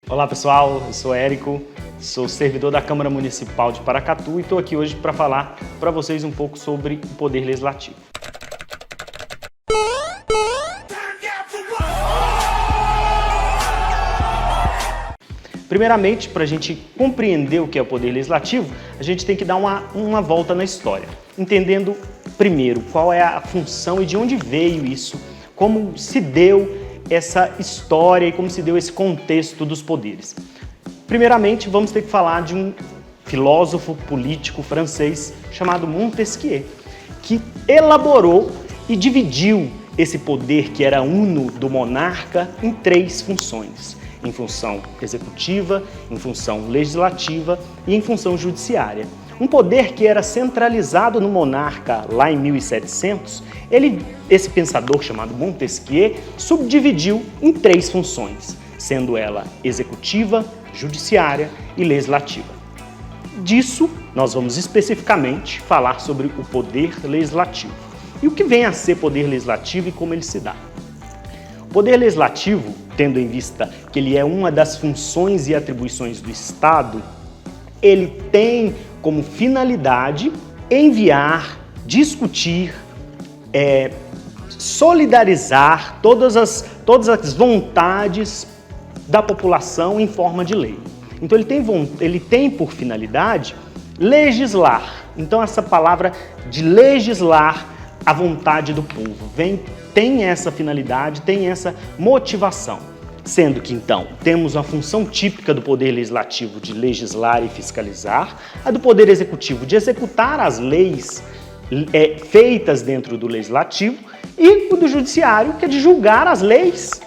Olá pessoal, eu sou Érico, sou servidor da Câmara Municipal de Paracatu e estou aqui hoje para falar para vocês um pouco sobre o Poder Legislativo. Primeiramente, para a gente compreender o que é o Poder Legislativo, a gente tem que dar uma volta na história, entendendo primeiro qual é a função e de onde veio isso, como se deu essa história e como se deu esse contexto dos poderes. Primeiramente, vamos ter que falar de um filósofo político francês chamado Montesquieu, que elaborou e dividiu esse poder que era uno do monarca em três funções: em função executiva, em função legislativa e em função judiciária. Um poder que era centralizado no monarca lá em 1700, esse pensador chamado Montesquieu subdividiu em três funções, sendo ela executiva, judiciária e legislativa. Disso, nós vamos especificamente falar sobre o poder legislativo. E o que vem a ser poder legislativo e como ele se dá. O poder legislativo, tendo em vista que ele é uma das funções e atribuições do Estado, ele tem como finalidade enviar, discutir, solidarizar todas as vontades da população em forma de lei. Então ele tem por finalidade legislar. Então essa palavra de legislar a vontade do povo tem essa finalidade, tem essa motivação. Sendo que, então, temos a função típica do Poder Legislativo de legislar e fiscalizar, a do Poder Executivo de executar as leis feitas dentro do Legislativo e o do Judiciário, que é de julgar as leis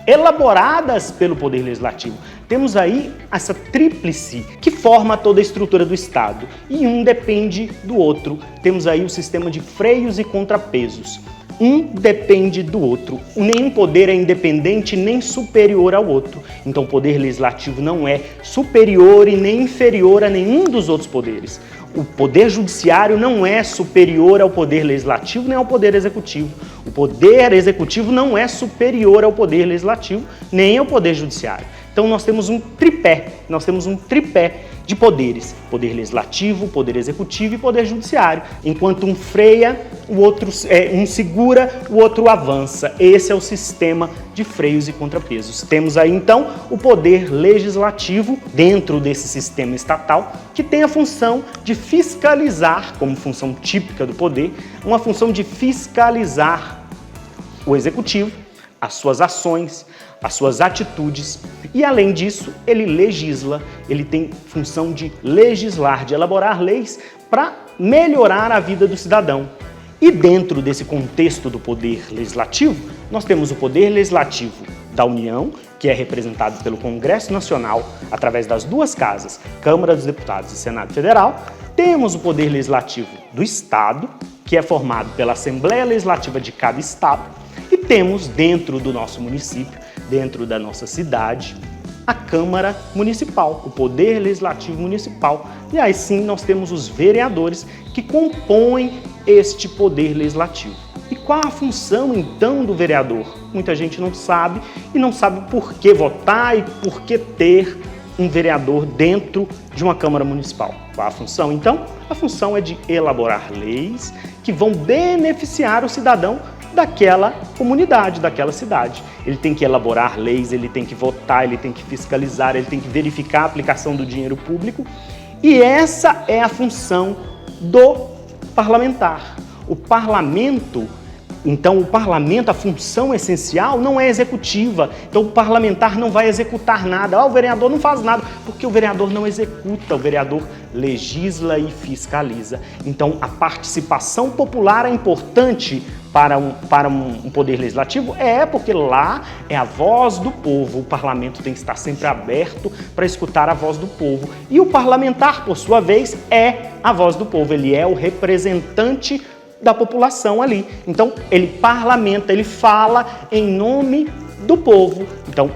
elaboradas pelo Poder Legislativo. Temos aí essa tríplice que forma toda a estrutura do Estado e um depende do outro. Temos aí o sistema de freios e contrapesos. Um depende do outro. Nenhum poder é independente nem superior ao outro. Então o poder legislativo não é superior e nem inferior a nenhum dos outros poderes. O poder judiciário não é superior ao poder legislativo nem ao poder executivo. O poder executivo não é superior ao poder legislativo nem ao poder judiciário. Então nós temos um tripé de poderes: poder legislativo, poder executivo e poder judiciário. Enquanto um freia, o outro um segura, o outro avança. Esse é o sistema de freios e contrapesos. Temos aí então o poder legislativo dentro desse sistema estatal, que tem a função de fiscalizar, como função típica do poder, uma função de fiscalizar o executivo, as suas ações, as suas atitudes, e além disso, ele legisla, ele tem função de legislar, de elaborar leis para melhorar a vida do cidadão. E dentro desse contexto do poder legislativo, nós temos o poder legislativo da União, que é representado pelo Congresso Nacional através das duas casas, Câmara dos Deputados e Senado Federal. Temos o poder legislativo do Estado, que é formado pela Assembleia Legislativa de cada Estado, e temos dentro do nosso município, dentro da nossa cidade, a Câmara Municipal, o Poder Legislativo Municipal. E aí sim nós temos os vereadores que compõem este Poder Legislativo. E qual a função então do vereador? Muita gente não sabe e não sabe por que votar e por que ter um vereador dentro de uma Câmara Municipal. Qual a função então? A função é de elaborar leis que vão beneficiar o cidadão daquela comunidade, daquela cidade. Ele tem que elaborar leis, ele tem que votar, ele tem que fiscalizar, ele tem que verificar a aplicação do dinheiro público. E essa é a função do parlamentar. O parlamento, a função essencial não é executiva. Então o parlamentar não vai executar nada. O vereador não faz nada, porque o vereador não executa, o vereador legisla e fiscaliza. Então a participação popular é importante para um poder legislativo, porque lá é a voz do povo. O parlamento tem que estar sempre aberto para escutar a voz do povo. E o parlamentar, por sua vez, é a voz do povo. Ele é o representante da população ali. Então, ele parlamenta, ele fala em nome do povo. Então,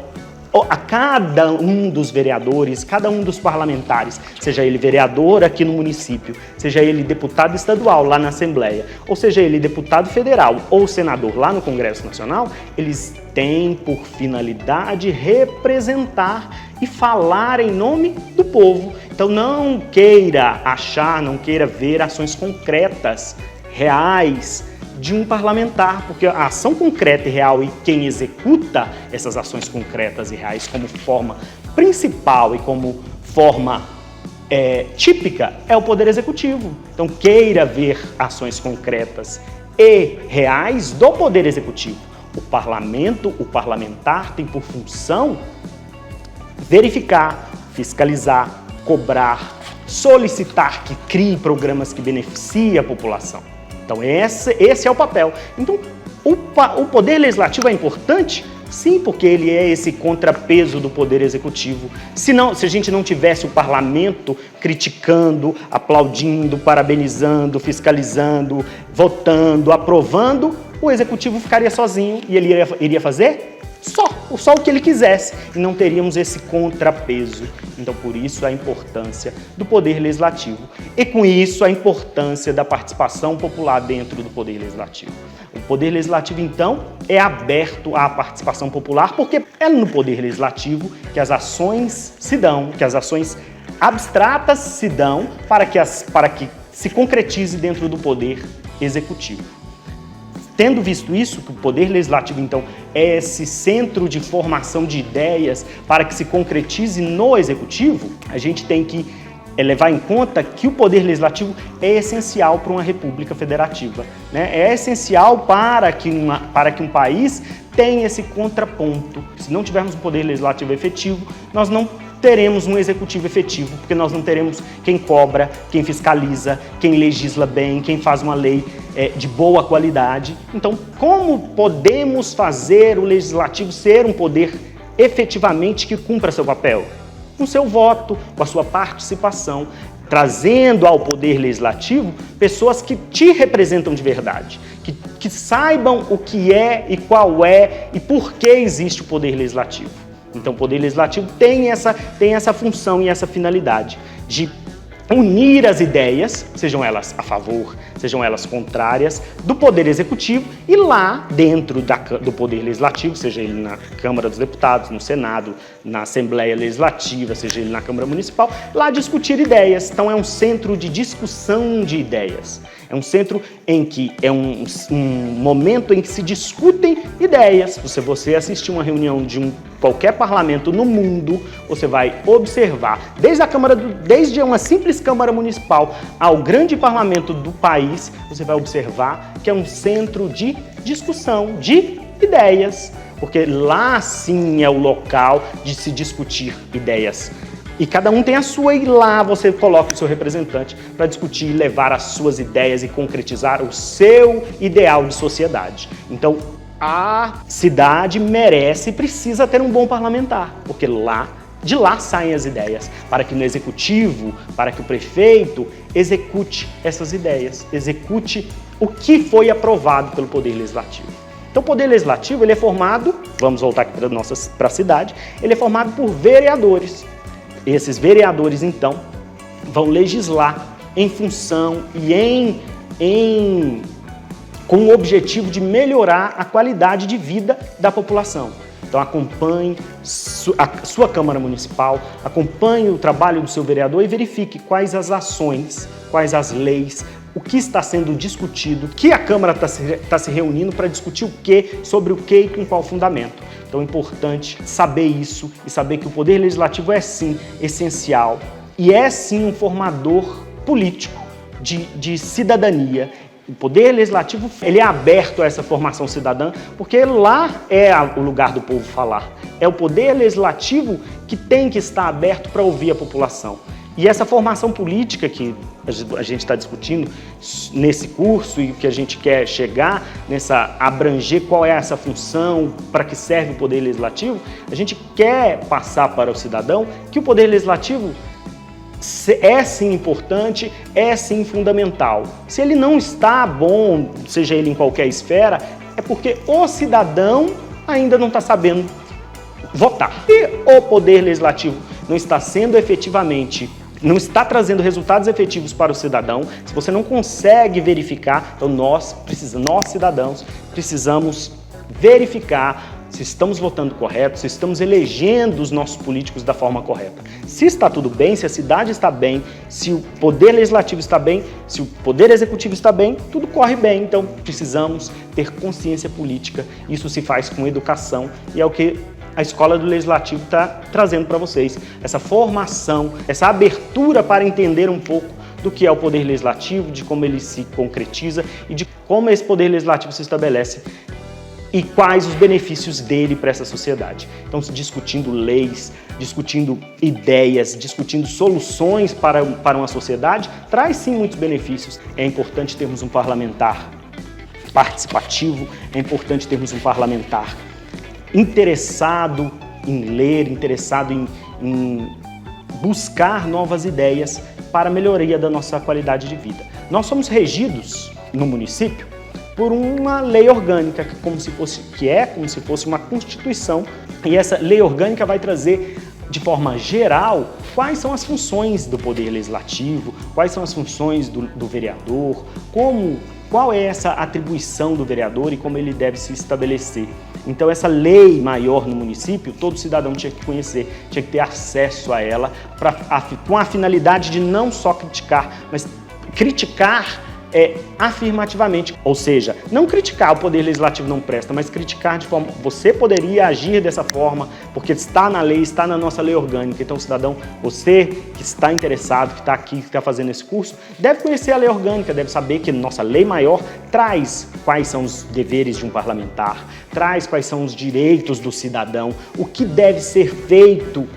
a cada um dos vereadores, cada um dos parlamentares, seja ele vereador aqui no município, seja ele deputado estadual lá na Assembleia, ou seja ele deputado federal ou senador lá no Congresso Nacional, eles têm por finalidade representar e falar em nome do povo. Então não queira achar, não queira ver ações concretas, reais, de um parlamentar, porque a ação concreta e real e quem executa essas ações concretas e reais como forma principal e como forma típica é o Poder Executivo. Então queira ver ações concretas e reais do Poder Executivo. O parlamentar tem por função verificar, fiscalizar, cobrar, solicitar que crie programas que beneficiem a população. Então esse é o papel. Então o Poder Legislativo é importante? Sim, porque ele é esse contrapeso do Poder Executivo. Se a gente não tivesse o parlamento criticando, aplaudindo, parabenizando, fiscalizando, votando, aprovando, o Executivo ficaria sozinho e ele iria fazer só o que ele quisesse e não teríamos esse contrapeso. Então, por isso, a importância do Poder Legislativo e, com isso, a importância da participação popular dentro do Poder Legislativo. O Poder Legislativo, então, é aberto à participação popular porque é no Poder Legislativo que as ações se dão, que as ações abstratas se dão para que se concretize dentro do Poder Executivo. Tendo visto isso, que o Poder Legislativo, então, é esse centro de formação de ideias para que se concretize no Executivo, a gente tem que levar em conta que o Poder Legislativo é essencial para uma república federativa, né? É essencial para que um país tenha esse contraponto. Se não tivermos um Poder Legislativo efetivo, nós não teremos um executivo efetivo, porque nós não teremos quem cobra, quem fiscaliza, quem legisla bem, quem faz uma lei de boa qualidade. Então, como podemos fazer o legislativo ser um poder efetivamente que cumpra seu papel? Com seu voto, com a sua participação, trazendo ao Poder Legislativo pessoas que te representam de verdade, que saibam o que é e qual é e por que existe o Poder Legislativo. Então, o Poder Legislativo tem essa função e essa finalidade de unir as ideias, sejam elas a favor, sejam elas contrárias, do Poder Executivo e lá dentro do Poder Legislativo, seja ele na Câmara dos Deputados, no Senado, na Assembleia Legislativa, seja ele na Câmara Municipal, lá discutir ideias. Então é um centro de discussão de ideias. É um centro em que é um momento em que se discutem ideias. Se você assistir uma reunião de qualquer parlamento no mundo, você vai observar, desde uma simples Câmara Municipal ao grande parlamento do país, você vai observar que é um centro de discussão de ideias, porque lá sim é o local de se discutir ideias. E cada um tem a sua e lá você coloca o seu representante para discutir e levar as suas ideias e concretizar o seu ideal de sociedade. Então, a cidade merece e precisa ter um bom parlamentar, porque de lá saem as ideias, para que no executivo, para que o prefeito execute essas ideias, execute o que foi aprovado pelo Poder Legislativo. Então, o Poder Legislativo ele é formado, vamos voltar aqui para a cidade, ele é formado por vereadores. Esses vereadores, então, vão legislar em função e com o objetivo de melhorar a qualidade de vida da população. Então, acompanhe a sua Câmara Municipal, acompanhe o trabalho do seu vereador e verifique quais as ações, quais as leis, o que está sendo discutido, que a Câmara está se reunindo para discutir o quê, sobre o quê e com qual fundamento. Então é importante saber isso e saber que o Poder Legislativo é sim essencial e é sim um formador político de cidadania. O Poder Legislativo ele é aberto a essa formação cidadã porque lá é o lugar do povo falar. É o Poder Legislativo que tem que estar aberto para ouvir a população. E essa formação política que a gente está discutindo nesse curso e que a gente quer chegar, abranger qual é essa função, para que serve o Poder Legislativo, a gente quer passar para o cidadão que o Poder Legislativo é sim importante, é sim fundamental. Se ele não está bom, seja ele em qualquer esfera, é porque o cidadão ainda não está sabendo votar. Se o Poder Legislativo não está sendo efetivamente, não está trazendo resultados efetivos para o cidadão, se você não consegue verificar, então nós cidadãos, precisamos verificar se estamos votando correto, se estamos elegendo os nossos políticos da forma correta. Se está tudo bem, se a cidade está bem, se o Poder Legislativo está bem, se o Poder Executivo está bem, tudo corre bem. Então precisamos ter consciência política. Isso se faz com educação e é o que a Escola do Legislativo está trazendo para vocês. Essa formação, essa abertura para entender um pouco do que é o Poder Legislativo, de como ele se concretiza e de como esse Poder Legislativo se estabelece e quais os benefícios dele para essa sociedade. Então, discutindo leis, discutindo ideias, discutindo soluções para uma sociedade, traz sim muitos benefícios. É importante termos um parlamentar participativo, é importante termos um parlamentar interessado em ler, interessado em buscar novas ideias para a melhoria da nossa qualidade de vida. Nós somos regidos no município por uma lei orgânica, que é como se fosse uma constituição, e essa lei orgânica vai trazer, de forma geral, quais são as funções do Poder Legislativo, quais são as funções do vereador, qual é essa atribuição do vereador e como ele deve se estabelecer. Então essa lei maior no município, todo cidadão tinha que conhecer, tinha que ter acesso a ela, com a finalidade de não só criticar, mas criticar afirmativamente, ou seja, não criticar o Poder Legislativo não presta, mas criticar de forma, você poderia agir dessa forma, porque está na lei, está na nossa lei orgânica. Então, cidadão, você que está interessado, que está aqui, que está fazendo esse curso, deve conhecer a lei orgânica, deve saber que nossa lei maior traz quais são os deveres de um parlamentar, traz quais são os direitos do cidadão, o que deve ser feito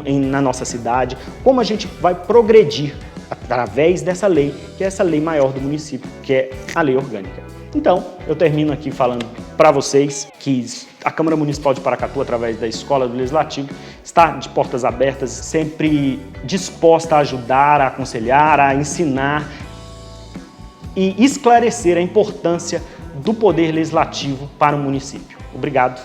na nossa cidade, como a gente vai progredir através dessa lei, que é essa lei maior do município, que é a lei orgânica. Então, eu termino aqui falando para vocês que a Câmara Municipal de Paracatu, através da Escola do Legislativo, está de portas abertas, sempre disposta a ajudar, a aconselhar, a ensinar e esclarecer a importância do Poder Legislativo para o município. Obrigado.